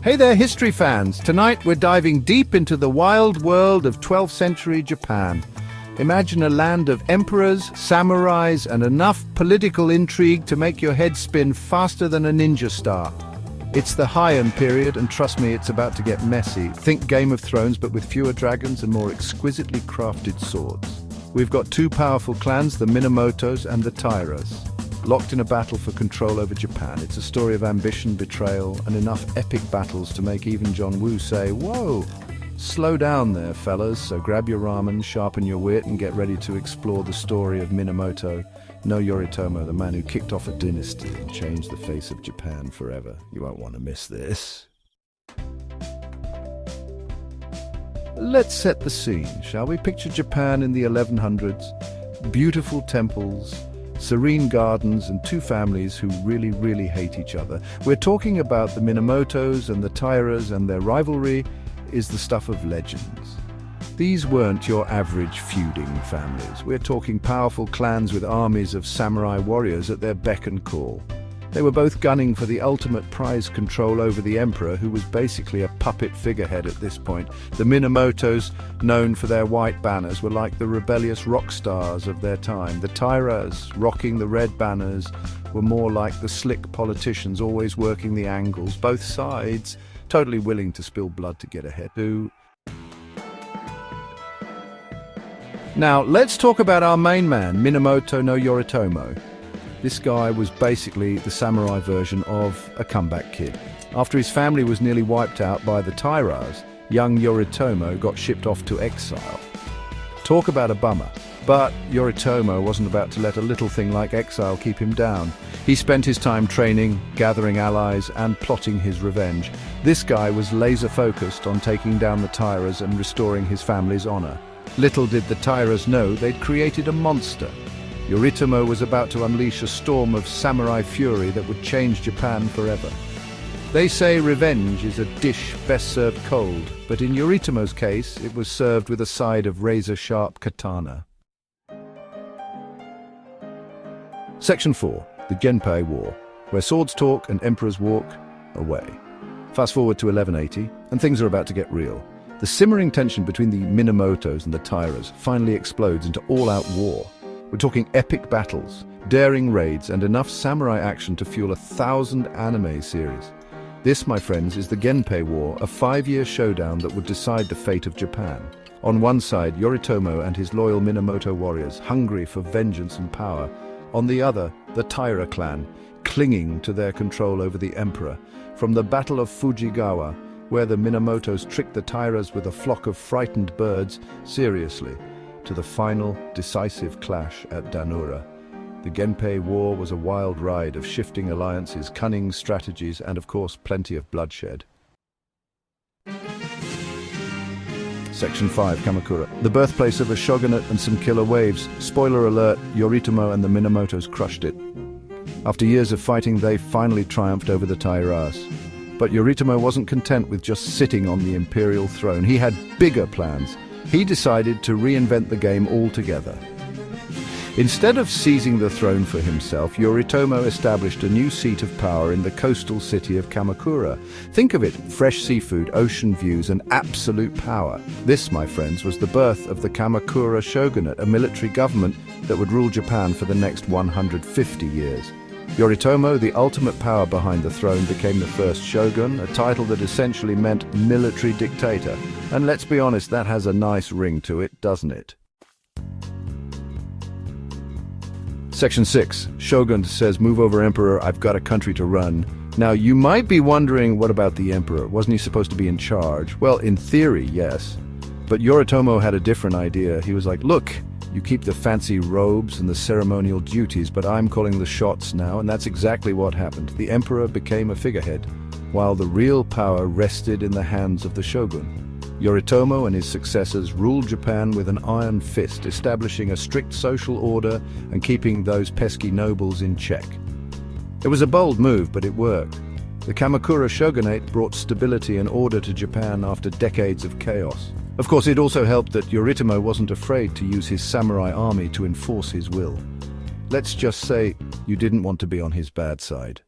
Hey there, history fans! Tonight we're diving deep into the wild world of 12th century Japan. Imagine a land of emperors, samurais, and enough political intrigue to make your head spin faster than a ninja star. It's the Heian period, and trust me, it's about to get messy. Think Game of Thrones, but with fewer dragons and more exquisitely crafted swords. We've got two powerful clans, the Minamotos and the Tairas, locked in a battle for control over Japan. It's a story of ambition, betrayal, and enough epic battles to make even John Woo say, "Whoa, slow down there, fellas." So grab your ramen, sharpen your wit, and get ready to explore the story of Minamoto no Yoritomo, the man who kicked off a dynasty and changed the face of Japan forever. You won't want to miss this. Let's set the scene, shall we? Picture Japan in the 1100s. Beautiful temples, serene gardens, and two families who really hate each other. We're talking about the Minamotos and the Tairas, and their rivalry is the stuff of legends. These weren't your average feuding families. We're talking powerful clans with armies of samurai warriors at their beck and call. They were both gunning for the ultimate prize, control over the emperor, who was basically a puppet figurehead at this point. The Minamotos, known for their white banners, were like the rebellious rock stars of their time. The Tairas, rocking the red banners, were more like the slick politicians, always working the angles. Both sides totally willing to spill blood to get ahead. Now, let's talk about our main man, Minamoto no Yoritomo. This guy was basically the samurai version of a comeback kid. After his family was nearly wiped out by the Tairas, young Yoritomo got shipped off to exile. Talk about a bummer. But Yoritomo wasn't about to let a little thing like exile keep him down. He spent his time training, gathering allies, and plotting his revenge. This guy was laser-focused on taking down the Tairas and restoring his family's honor. Little did the Tairas know they'd created a monster. Yoritomo was about to unleash a storm of samurai fury that would change Japan forever. They say revenge is a dish best served cold, but in Yoritomo's case, it was served with a side of razor-sharp katana. Section 4, the Genpei War, where swords talk and emperors walk away. Fast forward to 1180, and things are about to get real. The simmering tension between the Minamotos and the Tairas finally explodes into all-out war. We're talking epic battles, daring raids, and enough samurai action to fuel 1,000 anime series. This, my friends, is the Genpei War, a 5-year showdown that would decide the fate of Japan. On one side, Yoritomo and his loyal Minamoto warriors, hungry for vengeance and power. On the other, the Taira clan, clinging to their control over the emperor. From the Battle of Fujigawa, where the Minamotos tricked the Tairas with a flock of frightened birds, seriously, to the final, decisive clash at Danura. The Genpei War was a wild ride of shifting alliances, cunning strategies, and of course, plenty of bloodshed. Section 5, Kamakura. The birthplace of a shogunate and some killer waves. Spoiler alert, Yoritomo and the Minamotos crushed it. After years of fighting, they finally triumphed over the Tairas. But Yoritomo wasn't content with just sitting on the imperial throne. He had bigger plans. He decided to reinvent the game altogether. Instead of seizing the throne for himself, Yoritomo established a new seat of power in the coastal city of Kamakura. Think of it, fresh seafood, ocean views, and absolute power. This, my friends, was the birth of the Kamakura shogunate, a military government that would rule Japan for the next 150 years. Yoritomo, the ultimate power behind the throne, became the first shogun, a title that essentially meant military dictator. And let's be honest, that has a nice ring to it, doesn't it? Section 6. Shogun says, "Move over, Emperor, I've got a country to run." Now, you might be wondering, what about the Emperor? Wasn't he supposed to be in charge? Well, in theory, yes. But Yoritomo had a different idea. He was like, "Look, you keep the fancy robes and the ceremonial duties, but I'm calling the shots now," and that's exactly what happened. The emperor became a figurehead, while the real power rested in the hands of the shogun. Yoritomo and his successors ruled Japan with an iron fist, establishing a strict social order and keeping those pesky nobles in check. It was a bold move, but it worked. The Kamakura shogunate brought stability and order to Japan after decades of chaos. Of course, it also helped that Yoritomo wasn't afraid to use his samurai army to enforce his will. Let's just say you didn't want to be on his bad side.